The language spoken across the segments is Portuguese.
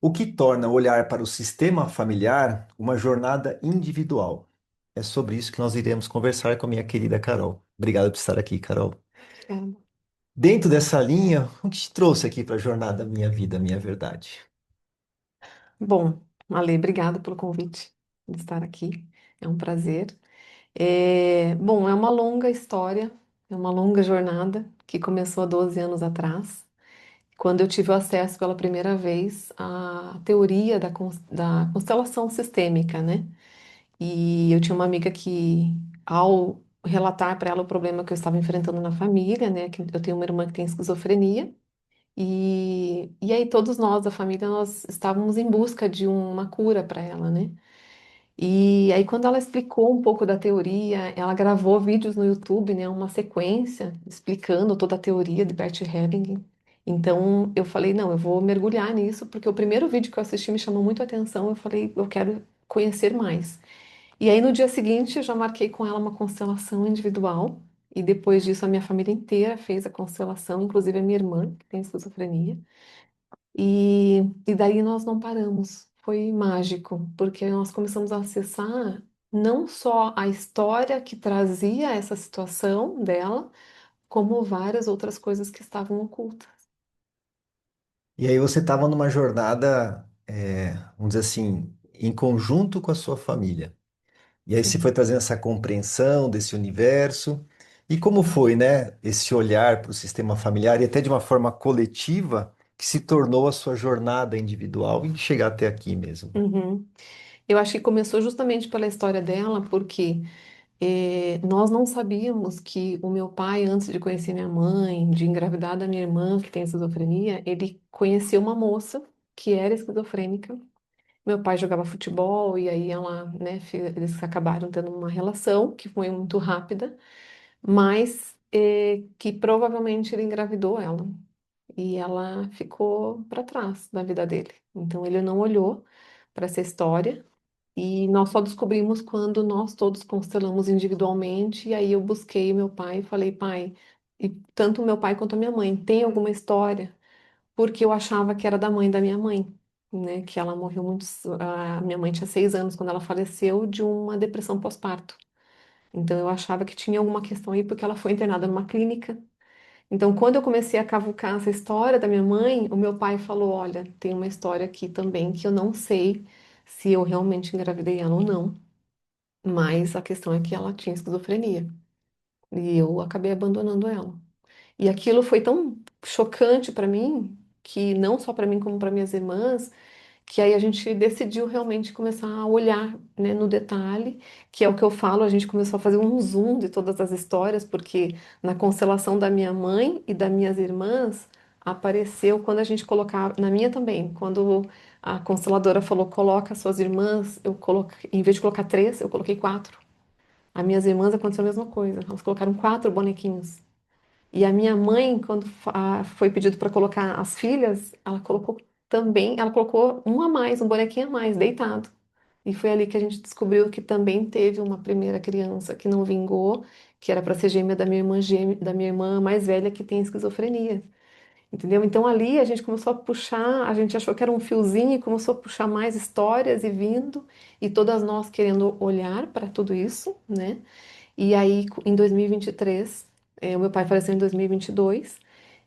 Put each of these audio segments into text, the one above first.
O que torna olhar para o sistema familiar uma jornada individual? É sobre isso que nós iremos conversar com a minha querida Carol. Obrigado por estar aqui, Carol. Obrigada. Dentro dessa linha, o que te trouxe aqui para a jornada Minha Vida, Minha Verdade? Bom, Ale, obrigada pelo convite de estar aqui. É um prazer. Bom, é uma longa história, é uma longa jornada que começou há 12 anos atrás, quando eu tive acesso pela primeira vez à teoria da constelação sistêmica, né? E eu tinha uma amiga que, ao relatar para ela o problema que eu estava enfrentando na família, né? Que eu tenho uma irmã que tem esquizofrenia. E aí todos nós da família, nós estávamos em busca de uma cura para ela, né? E aí quando ela explicou um pouco da teoria, ela gravou vídeos no YouTube, né? Uma sequência explicando toda a teoria de Bert Hellinger. Então eu falei, não, eu vou mergulhar nisso, porque o primeiro vídeo que eu assisti me chamou muito a atenção, eu falei, eu quero conhecer mais. E aí no dia seguinte eu já marquei com ela uma constelação individual, e depois disso a minha família inteira fez a constelação, inclusive a minha irmã, que tem esquizofrenia. E daí nós não paramos. Foi mágico, porque nós começamos a acessar não só a história que trazia essa situação dela, como várias outras coisas que estavam ocultas. E aí você estava numa jornada, vamos dizer assim, em conjunto com a sua família. E aí você foi Sim. trazendo essa compreensão desse universo. E como foi, né, esse olhar para o sistema familiar e até de uma forma coletiva que se tornou a sua jornada individual e chegar até aqui mesmo? Uhum. Eu acho que começou justamente pela história dela, porque nós não sabíamos que o meu pai, antes de conhecer minha mãe, de engravidar da minha irmã, que tem esquizofrenia, ele conheceu uma moça que era esquizofrênica. Meu pai jogava futebol e aí ela, né, eles acabaram tendo uma relação que foi muito rápida, mas que provavelmente ele engravidou ela e ela ficou para trás da vida dele. Então ele não olhou para essa história e nós só descobrimos quando nós todos constelamos individualmente e aí eu busquei meu pai e falei, pai, e tanto meu pai quanto a minha mãe, tem alguma história? Porque eu achava que era da mãe da minha mãe, né? Que ela morreu muito. A minha mãe tinha 6 anos quando ela faleceu de uma depressão pós-parto. Então eu achava que tinha alguma questão aí porque ela foi internada numa clínica. Então quando eu comecei a cavucar essa história da minha mãe, o meu pai falou: Olha, tem uma história aqui também que eu não sei se eu realmente engravidei ela ou não, mas a questão é que ela tinha esquizofrenia e eu acabei abandonando ela. E aquilo foi tão chocante para mim, que não só para mim como para minhas irmãs, que aí a gente decidiu realmente começar a olhar, né, no detalhe, que é o que eu falo, a gente começou a fazer um zoom de todas as histórias, porque na constelação da minha mãe e das minhas irmãs apareceu quando a gente colocava, na minha também, quando a consteladora falou coloca suas irmãs, eu coloquei, em vez de colocar três, eu coloquei quatro. As minhas irmãs aconteceu a mesma coisa, elas colocaram quatro bonequinhos. E a minha mãe, quando foi pedido para colocar as filhas, ela colocou também, ela colocou um a mais, um bonequinho a mais, deitado. E foi ali que a gente descobriu que também teve uma primeira criança que não vingou, que era para ser gêmea da minha irmã, da minha irmã mais velha que tem esquizofrenia. Entendeu? Então ali a gente começou a puxar, a gente achou que era um fiozinho e começou a puxar mais histórias e vindo, e todas nós querendo olhar para tudo isso, né? E aí, em 2023, o meu pai faleceu em 2022,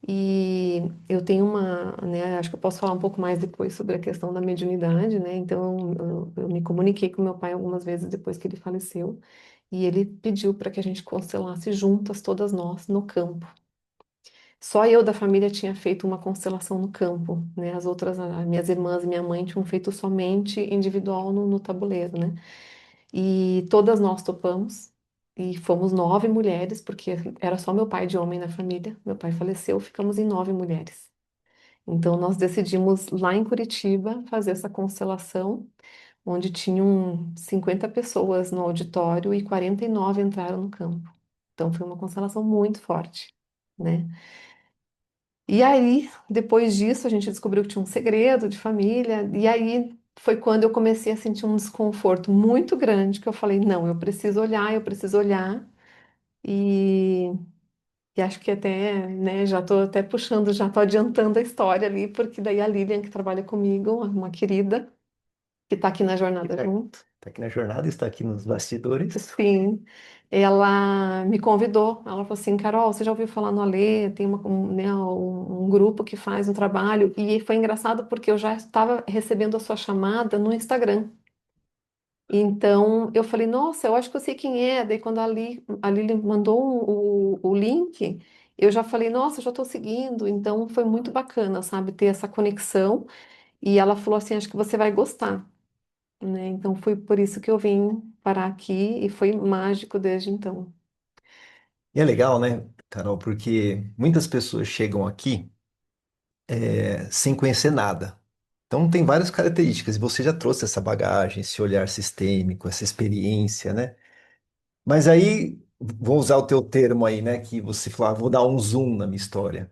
e eu tenho uma, né, acho que eu posso falar um pouco mais depois sobre a questão da mediunidade, né? Então, eu me comuniquei com meu pai algumas vezes depois que ele faleceu, e ele pediu para que a gente constelasse juntas, todas nós, no campo. Só eu da família tinha feito uma constelação no campo, né? As outras, as minhas irmãs e minha mãe tinham feito somente individual no tabuleiro, né? E todas nós topamos. E fomos 9 mulheres, porque era só meu pai de homem na família. Meu pai faleceu, ficamos em 9 mulheres. Então nós decidimos lá em Curitiba fazer essa constelação, onde tinham 50 pessoas no auditório e 49 entraram no campo. Então foi uma constelação muito forte, né? E aí, depois disso, a gente descobriu que tinha um segredo de família, e aí foi quando eu comecei a sentir um desconforto muito grande, que eu falei, não, eu preciso olhar, e E acho que até, né, já estou até puxando, já estou adiantando a história ali, porque daí a Lilian, que trabalha comigo, uma querida, que está aqui na jornada junto, Tá aqui na jornada, está aqui nos bastidores. sim, ela me convidou. Ela falou assim, Carol, você já ouviu falar no Alê? Tem né, um grupo que faz um trabalho. E foi engraçado porque eu já estava recebendo a sua chamada no Instagram. Então eu falei, nossa, eu acho que eu sei quem é. Daí quando a Lili mandou o link, eu já falei, nossa, eu já estou seguindo. Então foi muito bacana, sabe, ter essa conexão. E ela falou assim, acho que você vai gostar, né? Então foi por isso que eu vim parar aqui e foi mágico desde então. E é legal, né, Carol, porque muitas pessoas chegam aqui sem conhecer nada. Então tem várias características, e você já trouxe essa bagagem, esse olhar sistêmico, essa experiência, né? Mas aí, vou usar o teu termo aí, né, que você falou, vou dar um zoom na minha história.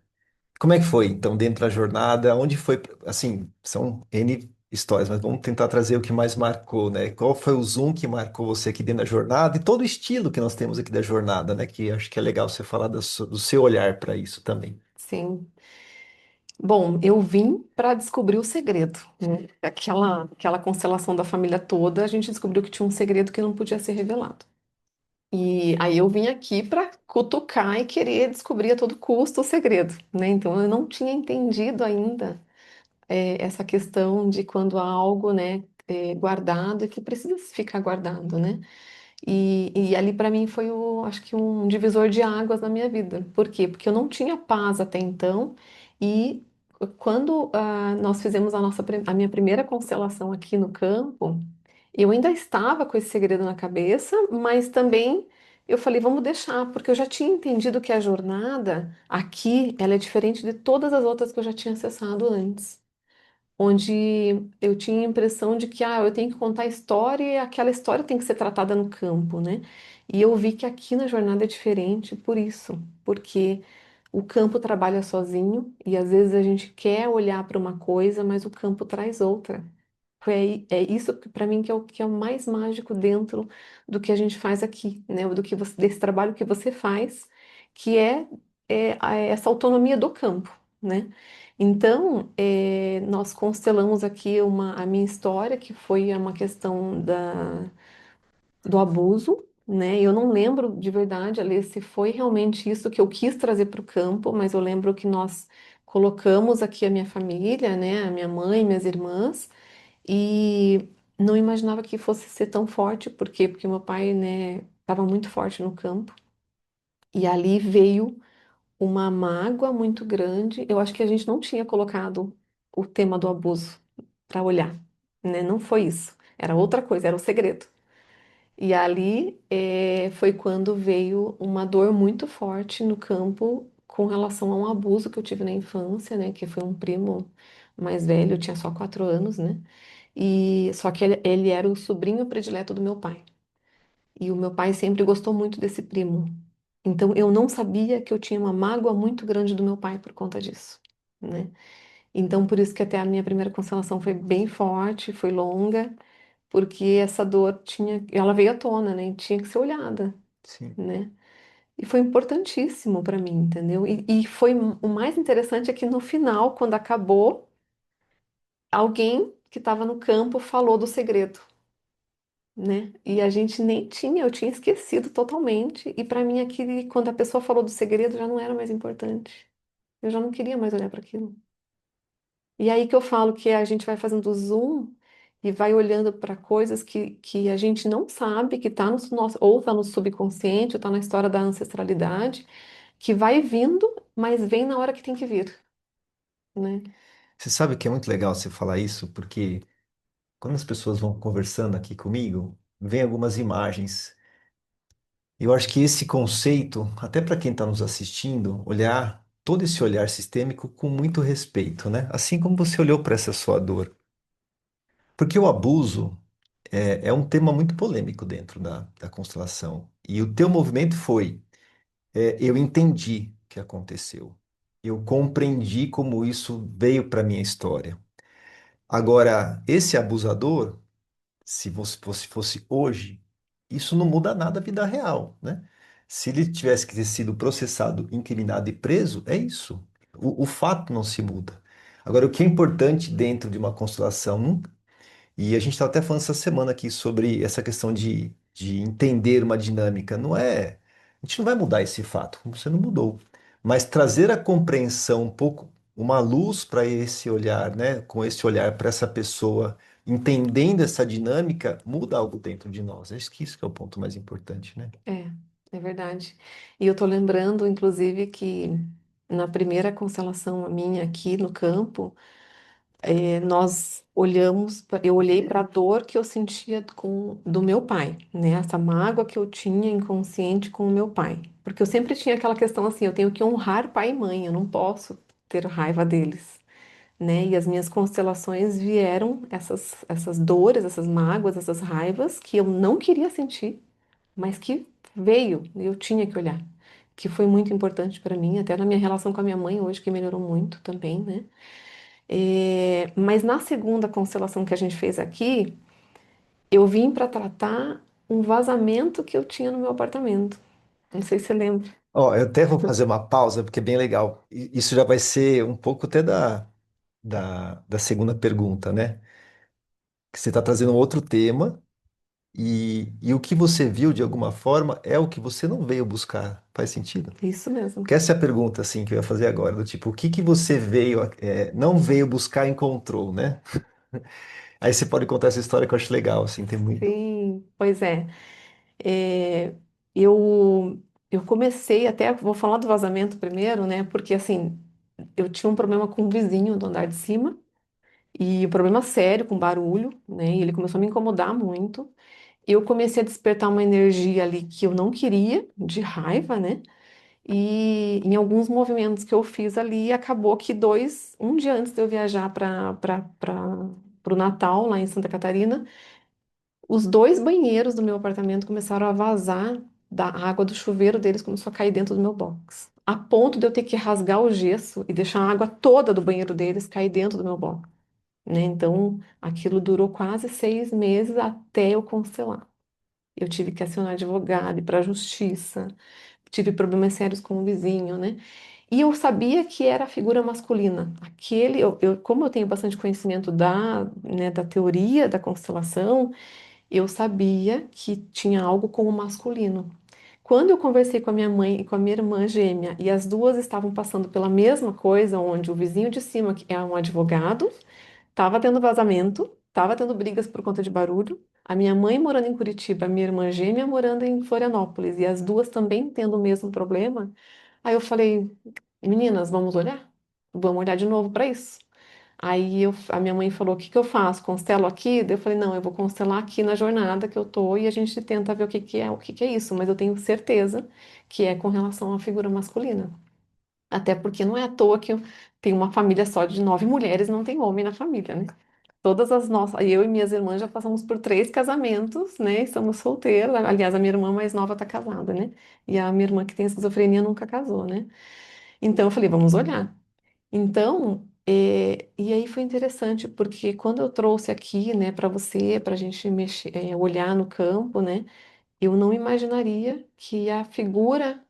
Como é que foi, então, dentro da jornada? Onde foi, assim, são N histórias, mas vamos tentar trazer o que mais marcou, né? Qual foi o zoom que marcou você aqui dentro da jornada e todo o estilo que nós temos aqui da jornada, né? Que acho que é legal você falar do seu olhar para isso também. Sim. Bom, eu vim para descobrir o segredo, né? Aquela constelação da família toda, a gente descobriu que tinha um segredo que não podia ser revelado. E aí eu vim aqui para cutucar e querer descobrir a todo custo o segredo, né? Então eu não tinha entendido ainda essa questão de quando há algo, né, guardado e que precisa ficar guardado, né? E ali para mim foi acho que um divisor de águas na minha vida. Por quê? Porque eu não tinha paz até então e quando nós fizemos a minha primeira constelação aqui no campo, eu ainda estava com esse segredo na cabeça, mas também eu falei, vamos deixar, porque eu já tinha entendido que a jornada aqui, ela é diferente de todas as outras que eu já tinha acessado antes, onde eu tinha a impressão de que eu tenho que contar a história e aquela história tem que ser tratada no campo, né? E eu vi que aqui na jornada é diferente por isso, porque o campo trabalha sozinho e às vezes a gente quer olhar para uma coisa, mas o campo traz outra. É isso que para mim que é o mais mágico dentro do que a gente faz aqui, né? Desse trabalho que você faz, que é essa autonomia do campo, né? Então, nós constelamos aqui a minha história, que foi uma questão do abuso, né? Eu não lembro de verdade, ali, se foi realmente isso que eu quis trazer para o campo, mas eu lembro que nós colocamos aqui a minha família, né? A minha mãe, minhas irmãs, e não imaginava que fosse ser tão forte, por quê? Porque meu pai, né, estava muito forte no campo, e ali veio uma mágoa muito grande. Eu acho que a gente não tinha colocado o tema do abuso para olhar, né? Não foi isso. Era outra coisa, era o segredo. E ali foi quando veio uma dor muito forte no campo com relação a um abuso que eu tive na infância, né? Que foi um primo mais velho, eu tinha só 4 anos, né? E só que ele era o sobrinho predileto do meu pai. E o meu pai sempre gostou muito desse primo. Então eu não sabia que eu tinha uma mágoa muito grande do meu pai por conta disso, né? Então por isso que até a minha primeira constelação foi bem forte, foi longa, porque essa dor ela veio à tona, né? E tinha que ser olhada, Sim. né? E foi importantíssimo para mim, entendeu? E foi o mais interessante é que no final, quando acabou, alguém que estava no campo falou do segredo, né? E a gente nem tinha, eu tinha esquecido totalmente. E para mim aquele, quando a pessoa falou do segredo, já não era mais importante. Eu já não queria mais olhar para aquilo. E aí que eu falo que a gente vai fazendo zoom e vai olhando para coisas que a gente não sabe, que está no nosso, ou está no subconsciente, ou está na história da ancestralidade, que vai vindo, mas vem na hora que tem que vir, né? Você sabe que é muito legal você falar isso, porque quando as pessoas vão conversando aqui comigo, vem algumas imagens. Eu acho que esse conceito, até para quem está nos assistindo, olhar todo esse olhar sistêmico com muito respeito, né? Assim como você olhou para essa sua dor. Porque o abuso é um tema muito polêmico dentro da constelação. E o teu movimento foi, eu entendi o que aconteceu. Eu compreendi como isso veio para minha história. Agora, esse abusador, se fosse hoje, isso não muda nada a vida real, né? Se ele tivesse que ter sido processado, incriminado e preso, é isso. O fato não se muda. Agora, o que é importante dentro de uma constelação, e a gente estava até falando essa semana aqui sobre essa questão de entender uma dinâmica, não é. A gente não vai mudar esse fato, você não mudou. Mas trazer a compreensão um pouco, uma luz para esse olhar, né? Com esse olhar para essa pessoa, entendendo essa dinâmica, muda algo dentro de nós. Acho que isso que é o ponto mais importante, né? É, é verdade. E eu tô lembrando, inclusive, que na primeira constelação minha aqui no campo, nós olhamos, eu olhei para a dor que eu sentia do meu pai, né? Essa mágoa que eu tinha inconsciente com o meu pai. Porque eu sempre tinha aquela questão assim, eu tenho que honrar pai e mãe, eu não posso ter raiva deles, né? E as minhas constelações vieram essas dores, essas mágoas, essas raivas que eu não queria sentir, mas que veio e eu tinha que olhar. Que foi muito importante para mim, até na minha relação com a minha mãe hoje, que melhorou muito também, né? Mas na segunda constelação que a gente fez aqui, eu vim para tratar um vazamento que eu tinha no meu apartamento. Não sei se você lembra. Ó, eu até vou fazer uma pausa, porque é bem legal. Isso já vai ser um pouco até da segunda pergunta, né? Que você está trazendo um outro tema e o que você viu, de alguma forma, é o que você não veio buscar. Faz sentido? Isso mesmo. Porque essa é a pergunta, assim, que eu ia fazer agora, do tipo, o que que você veio, não veio buscar, e encontrou, né? Aí você pode contar essa história que eu acho legal, assim, tem muito. Sim, pois é. É, eu comecei até, vou falar do vazamento primeiro, né? Porque assim, eu tinha um problema com o vizinho do andar de cima, e um problema sério com barulho, né? E ele começou a me incomodar muito. Eu comecei a despertar uma energia ali que eu não queria, de raiva, né? E em alguns movimentos que eu fiz ali, acabou que um dia antes de eu viajar para o Natal, lá em Santa Catarina, os dois banheiros do meu apartamento começaram a vazar da água do chuveiro deles, começou a cair dentro do meu box. A ponto de eu ter que rasgar o gesso e deixar a água toda do banheiro deles cair dentro do meu box, né? Então, aquilo durou quase 6 meses até eu constelar. Eu tive que acionar advogado, ir para a justiça, tive problemas sérios com o vizinho, né? E eu sabia que era a figura masculina. Como eu tenho bastante conhecimento da teoria da constelação, eu sabia que tinha algo com o masculino. Quando eu conversei com a minha mãe e com a minha irmã gêmea, e as duas estavam passando pela mesma coisa, onde o vizinho de cima, que é um advogado, estava tendo vazamento, estava tendo brigas por conta de barulho, a minha mãe morando em Curitiba, a minha irmã gêmea morando em Florianópolis, e as duas também tendo o mesmo problema, aí eu falei, meninas, vamos olhar? Vamos olhar de novo para isso. A minha mãe falou: o que que eu faço? Constelo aqui? Daí eu falei: não, eu vou constelar aqui na jornada que eu tô e a gente tenta ver o que que é isso, mas eu tenho certeza que é com relação à figura masculina. Até porque não é à toa que eu tenho uma família só de 9 mulheres, não tem homem na família, né? Todas as nossas, eu e minhas irmãs já passamos por 3 casamentos, né? Estamos solteiras. Aliás, a minha irmã mais nova tá casada, né? E a minha irmã que tem esquizofrenia nunca casou, né? Então eu falei, vamos olhar. Então, e aí foi interessante, porque quando eu trouxe aqui, né, para você, para a gente mexer, olhar no campo, né, eu não imaginaria que a figura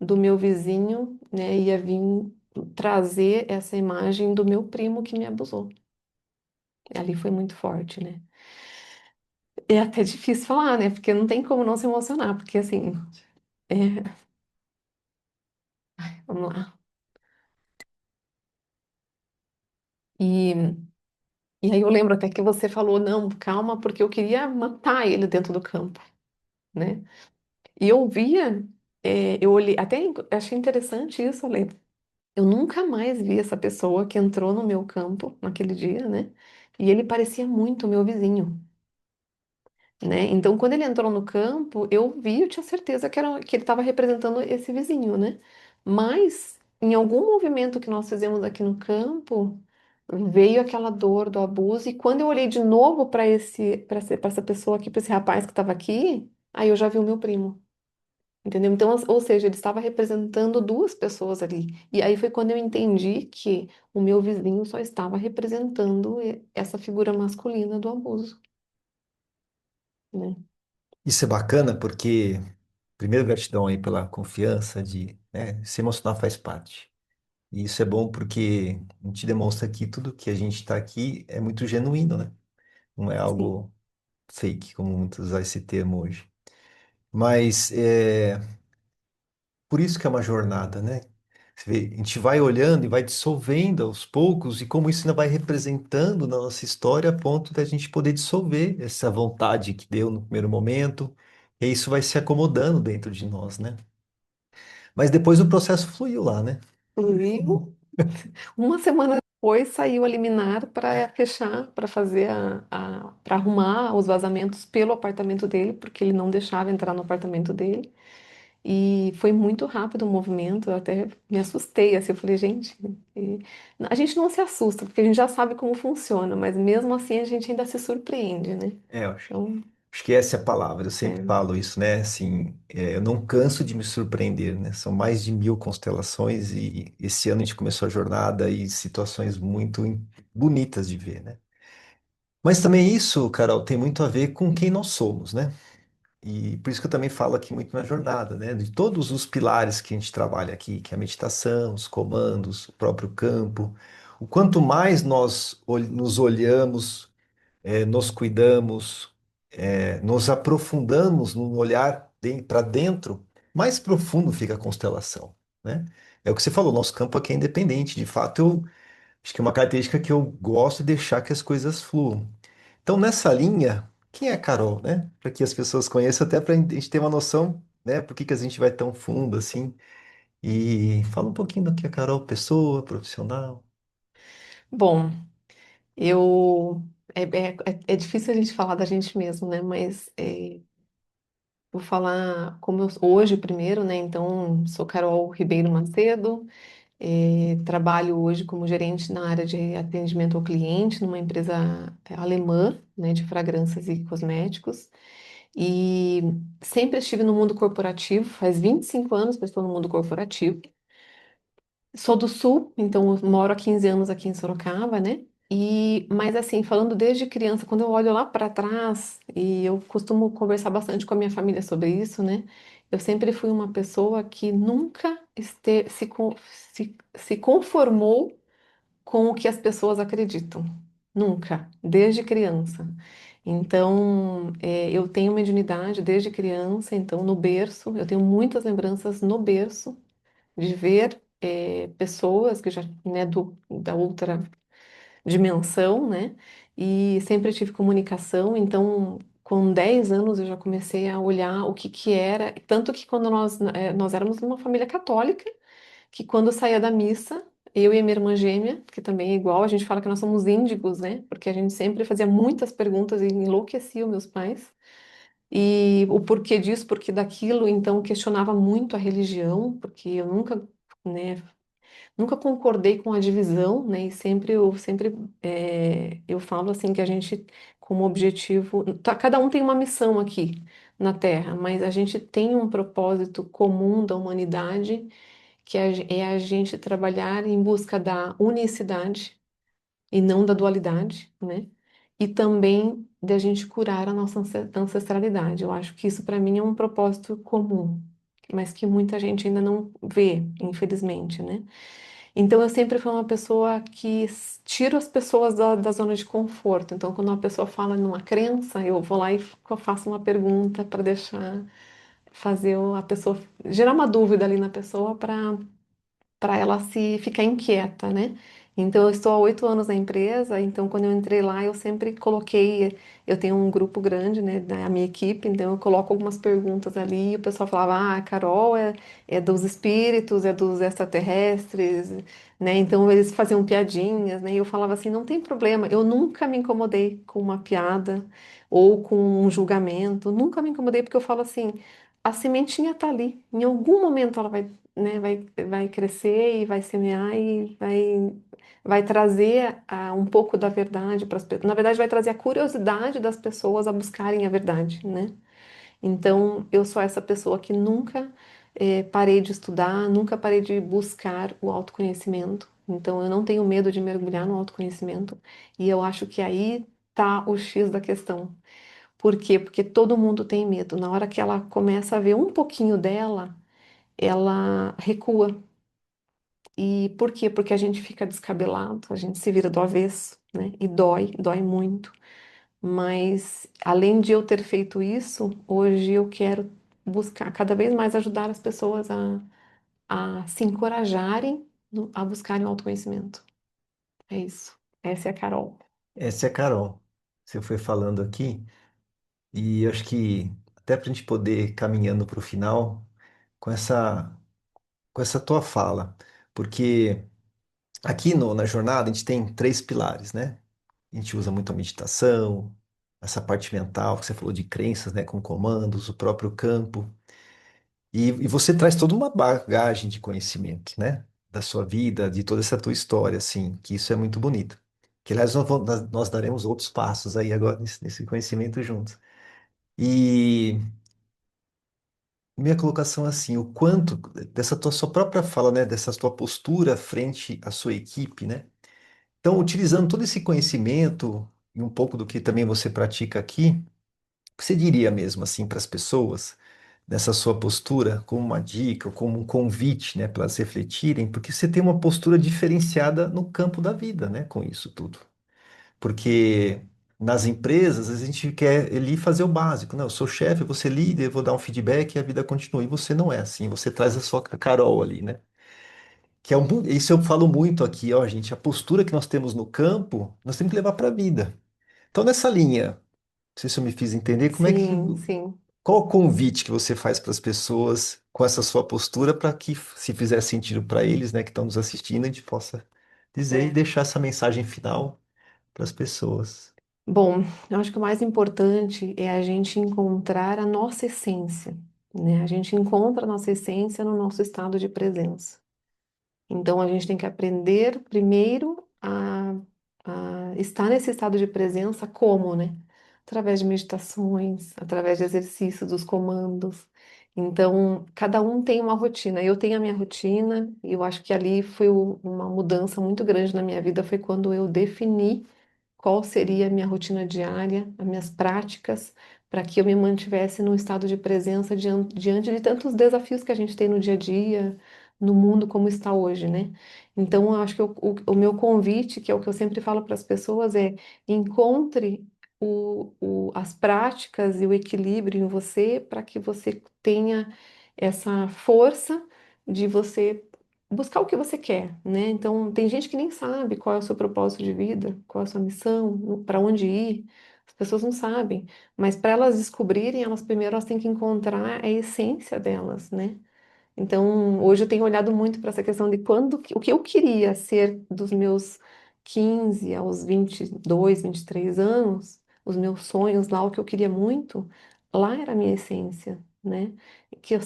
do meu vizinho, né, ia vir trazer essa imagem do meu primo que me abusou. Ali foi muito forte, né? É até difícil falar, né, porque não tem como não se emocionar, porque assim, é, vamos lá. E, e aí eu lembro até que você falou, não, calma, porque eu queria matar ele dentro do campo, né? E eu via, eu olhei, até achei interessante isso, Ale. Eu nunca mais vi essa pessoa que entrou no meu campo naquele dia, né? E ele parecia muito o meu vizinho, né? Então, quando ele entrou no campo, eu vi, eu tinha certeza que ele estava representando esse vizinho, né? Mas, em algum movimento que nós fizemos aqui no campo, veio aquela dor do abuso. E quando eu olhei de novo para essa pessoa aqui, para esse rapaz que estava aqui, aí eu já vi o meu primo. Entendeu? Então, ou seja, ele estava representando duas pessoas ali. E aí foi quando eu entendi que o meu vizinho só estava representando essa figura masculina do abuso, né? Isso é bacana porque Primeiro, gratidão aí pela confiança de, né, se emocionar faz parte. E isso é bom porque a gente demonstra que tudo que a gente está aqui é muito genuíno, né? Não é Sim. algo fake, como muitos usam esse termo hoje. Mas é por isso que é uma jornada, né? Você vê, a gente vai olhando e vai dissolvendo aos poucos, e como isso ainda vai representando na nossa história, a ponto da gente poder dissolver essa vontade que deu no primeiro momento, e isso vai se acomodando dentro de nós, né? Mas depois o processo fluiu lá, né? Fluiu. Uma semana depois saiu a liminar para fechar, para fazer para arrumar os vazamentos pelo apartamento dele, porque ele não deixava entrar no apartamento dele. E foi muito rápido o movimento, eu até me assustei, assim, eu falei, gente, a gente não se assusta, porque a gente já sabe como funciona, mas mesmo assim a gente ainda se surpreende, né? É, eu acho. Então, Acho que essa é a palavra, eu sempre é, falo isso, né? Assim, eu não canso de me surpreender, né? São mais de 1000 constelações e esse ano a gente começou a jornada e situações muito bonitas de ver, né? Mas também isso, Carol, tem muito a ver com quem nós somos, né? E por isso que eu também falo aqui muito na jornada, né? De todos os pilares que a gente trabalha aqui, que é a meditação, os comandos, o próprio campo. O quanto mais nós nos olhamos, nos cuidamos, nos aprofundamos num olhar para dentro, mais profundo fica a constelação, né? É o que você falou, nosso campo aqui é independente. De fato, eu acho que é uma característica que eu gosto de deixar que as coisas fluam. Então, nessa linha, quem é a Carol, né? Para que as pessoas conheçam, até para a gente ter uma noção, né? Por que que a gente vai tão fundo assim? E fala um pouquinho do que é a Carol, pessoa, profissional. bom, eu é difícil a gente falar da gente mesmo, né? Mas vou falar como eu hoje primeiro, né? Então, sou Carol Ribeiro Macedo. Trabalho hoje como gerente na área de atendimento ao cliente numa empresa alemã, né, de fragrâncias e cosméticos. E sempre estive no mundo corporativo, faz 25 anos que eu estou no mundo corporativo. Sou do Sul, então eu moro há 15 anos aqui em Sorocaba, né? Mas assim, falando desde criança, quando eu olho lá para trás, e eu costumo conversar bastante com a minha família sobre isso, né? Eu sempre fui uma pessoa que nunca se conformou com o que as pessoas acreditam. Nunca, desde criança. Então, eu tenho mediunidade desde criança, então no berço, eu tenho muitas lembranças no berço de ver pessoas que já, né, da outra dimensão, né? E sempre tive comunicação, então com 10 anos eu já comecei a olhar o que que era, tanto que quando nós éramos uma família católica, que quando saía da missa, eu e a minha irmã gêmea, que também é igual, a gente fala que nós somos índigos, né? Porque a gente sempre fazia muitas perguntas e enlouquecia os meus pais. E o porquê disso, porquê daquilo, então questionava muito a religião, porque eu nunca, né, nunca concordei com a divisão, né? E eu falo assim que a gente, como objetivo, cada um tem uma missão aqui na Terra, mas a gente tem um propósito comum da humanidade, que é a gente trabalhar em busca da unicidade e não da dualidade, né? E também da gente curar a nossa ancestralidade. Eu acho que isso para mim é um propósito comum, mas que muita gente ainda não vê, infelizmente, né? Então eu sempre fui uma pessoa que tiro as pessoas da zona de conforto. Então quando uma pessoa fala numa crença, eu vou lá e faço uma pergunta para deixar fazer a pessoa gerar uma dúvida ali na pessoa para ela se ficar inquieta, né? Então, eu estou há 8 anos na empresa, então quando eu entrei lá, eu sempre coloquei, eu tenho um grupo grande, né, da minha equipe, então eu coloco algumas perguntas ali, e o pessoal falava, ah, a Carol é dos espíritos, é dos extraterrestres, né? Então eles faziam piadinhas, né? E eu falava assim, não tem problema, eu nunca me incomodei com uma piada ou com um julgamento, nunca me incomodei porque eu falo assim, a sementinha tá ali, em algum momento ela vai, né, vai crescer e vai semear e vai trazer um pouco da verdade para as pessoas. Na verdade, vai trazer a curiosidade das pessoas a buscarem a verdade, né? Então, eu sou essa pessoa que nunca parei de estudar, nunca parei de buscar o autoconhecimento. Então, eu não tenho medo de mergulhar no autoconhecimento e eu acho que aí tá o X da questão. Por quê? Porque todo mundo tem medo. Na hora que ela começa a ver um pouquinho dela, ela recua. E por quê? Porque a gente fica descabelado, a gente se vira do avesso, né? E dói muito. Mas além de eu ter feito isso, hoje eu quero buscar cada vez mais ajudar as pessoas a se encorajarem a buscarem o autoconhecimento. É isso. Essa é a Carol. Essa é a Carol. Você foi falando aqui, e eu acho que até para a gente poder ir caminhando para o final com essa tua fala, porque aqui na jornada a gente tem três pilares, né? A gente usa muito a meditação, essa parte mental que você falou de crenças, né, com comandos, o próprio campo. E você traz toda uma bagagem de conhecimento, né? Da sua vida, de toda essa tua história, assim, que isso é muito bonito. Que, aliás, nós daremos outros passos aí agora nesse conhecimento juntos. E minha colocação é assim, o quanto dessa tua sua própria fala, né? Dessa tua postura frente à sua equipe, né? Então, utilizando todo esse conhecimento e um pouco do que também você pratica aqui, o que você diria mesmo assim para as pessoas, nessa sua postura, como uma dica, ou como um convite, né, para elas refletirem, porque você tem uma postura diferenciada no campo da vida, né, com isso tudo. Porque nas empresas a gente quer ali fazer o básico, né? Eu sou chefe, eu vou ser líder, eu vou dar um feedback e a vida continua. E você não é assim, você traz a sua Carol ali, né? Que é isso eu falo muito aqui, ó, gente, a postura que nós temos no campo, nós temos que levar para a vida. Então, nessa linha, não sei se eu me fiz entender, como é que, Sim, sim. qual o convite que você faz para as pessoas com essa sua postura para que, se fizer sentido para eles, né, que estão nos assistindo, a gente possa dizer e É. deixar essa mensagem final para as pessoas. Bom, eu acho que o mais importante é a gente encontrar a nossa essência, né? A gente encontra a nossa essência no nosso estado de presença. Então, a gente tem que aprender primeiro a estar nesse estado de presença como, né? Através de meditações, através de exercícios dos comandos. Então, cada um tem uma rotina. Eu tenho a minha rotina, e eu acho que ali foi uma mudança muito grande na minha vida, foi quando eu defini qual seria a minha rotina diária, as minhas práticas, para que eu me mantivesse num estado de presença diante de tantos desafios que a gente tem no dia a dia, no mundo como está hoje, né? Então, eu acho que o meu convite, que é o que eu sempre falo para as pessoas, é encontre as práticas e o equilíbrio em você para que você tenha essa força de você buscar o que você quer, né? Então, tem gente que nem sabe qual é o seu propósito de vida, qual é a sua missão, para onde ir. As pessoas não sabem, mas para elas descobrirem, elas primeiro elas têm que encontrar a essência delas, né? Então, hoje eu tenho olhado muito para essa questão de o que eu queria ser dos meus 15 aos 22, 23 anos, os meus sonhos lá, o que eu queria muito, lá era a minha essência, né? Que é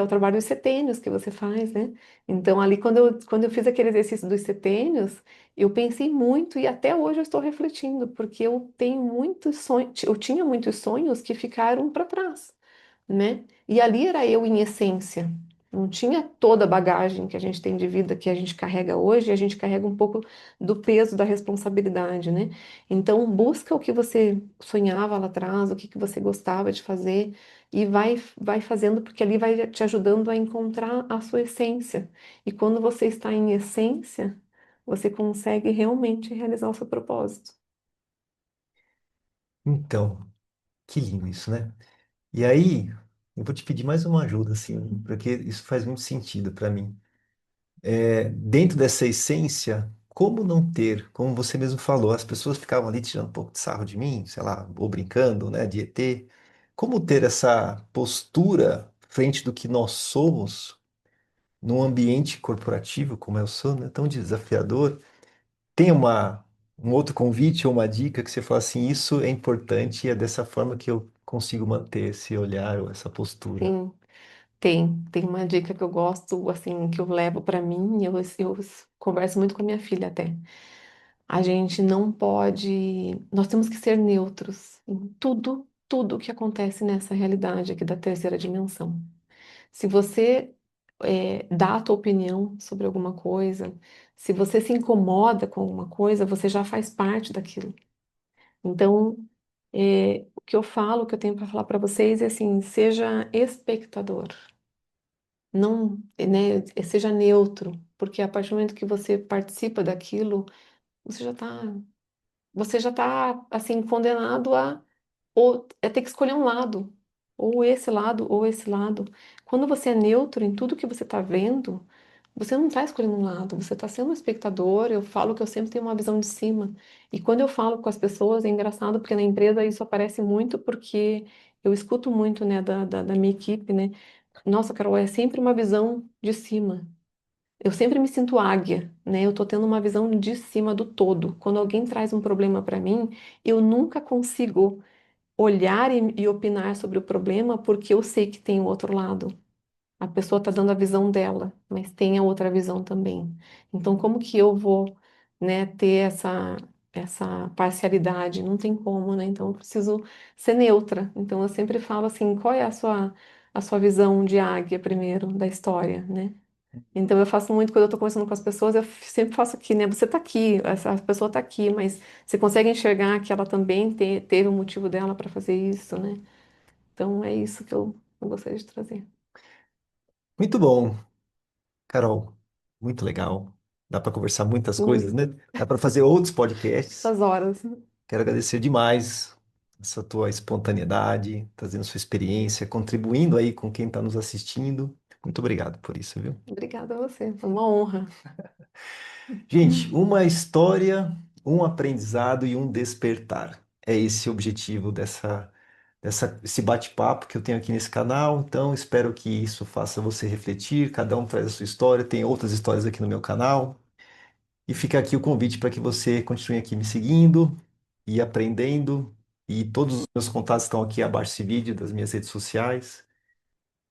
o trabalho dos setênios que você faz, né? Então, ali, quando eu fiz aquele exercício dos setênios, eu pensei muito e até hoje eu estou refletindo, porque eu tenho muitos sonhos, eu tinha muitos sonhos que ficaram para trás, né? E ali era eu em essência. Não tinha toda a bagagem que a gente tem de vida que a gente carrega hoje, e a gente carrega um pouco do peso da responsabilidade, né? Então, busca o que você sonhava lá atrás, o que que você gostava de fazer, e vai fazendo, porque ali vai te ajudando a encontrar a sua essência. E quando você está em essência, você consegue realmente realizar o seu propósito. Então, que lindo isso, né? E aí, eu vou te pedir mais uma ajuda, assim, porque isso faz muito sentido para mim. Dentro dessa essência, como não ter, como você mesmo falou, as pessoas ficavam ali tirando um pouco de sarro de mim, sei lá, ou brincando, né, de ET. Como ter essa postura frente do que nós somos num ambiente corporativo, como eu sou, né, tão desafiador? Tem um outro convite ou uma dica que você fala assim, isso é importante e é dessa forma que eu consigo manter esse olhar ou essa postura. Sim. Tem uma dica que eu gosto, assim, que eu levo para mim, eu converso muito com a minha filha até. A gente não pode, nós temos que ser neutros em tudo que acontece nessa realidade aqui da terceira dimensão. Se você dá a tua opinião sobre alguma coisa, se você se incomoda com alguma coisa, você já faz parte daquilo. Então, que eu falo, o que eu tenho para falar para vocês é assim, seja espectador, não, né, seja neutro, porque a partir do momento que você participa daquilo, você já está, você já tá assim condenado a ou é ter que escolher um lado, ou esse lado ou esse lado. Quando você é neutro em tudo que você está vendo, você não está escolhendo um lado, você está sendo um espectador. Eu falo que eu sempre tenho uma visão de cima. E quando eu falo com as pessoas, é engraçado porque na empresa isso aparece muito porque eu escuto muito, né, da minha equipe, né? Nossa, Carol, é sempre uma visão de cima. Eu sempre me sinto águia, né? Eu tô tendo uma visão de cima do todo. Quando alguém traz um problema para mim, eu nunca consigo olhar e opinar sobre o problema porque eu sei que tem o outro lado. A pessoa está dando a visão dela, mas tem a outra visão também. Então, como que eu vou, né, ter essa parcialidade? Não tem como, né? Então, eu preciso ser neutra. Então, eu sempre falo assim, qual é a sua visão de águia primeiro da história, né? Então, eu faço muito quando eu estou conversando com as pessoas, eu sempre faço aqui, né? Você está aqui, essa pessoa está aqui, mas você consegue enxergar que ela também teve um motivo dela para fazer isso, né? Então, é isso que eu gostaria de trazer. Muito bom, Carol. Muito legal. Dá para conversar muitas coisas, né? Dá para fazer outros podcasts. Muitas horas. Quero agradecer demais essa tua espontaneidade, trazendo sua experiência, contribuindo aí com quem está nos assistindo. Muito obrigado por isso, viu? Obrigada a você, foi uma honra. Gente, uma história, um aprendizado e um despertar. É esse o objetivo esse bate-papo que eu tenho aqui nesse canal. Então, espero que isso faça você refletir. Cada um traz a sua história. Tem outras histórias aqui no meu canal. E fica aqui o convite para que você continue aqui me seguindo e aprendendo. E todos os meus contatos estão aqui abaixo desse vídeo, das minhas redes sociais.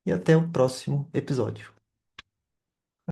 E até o próximo episódio.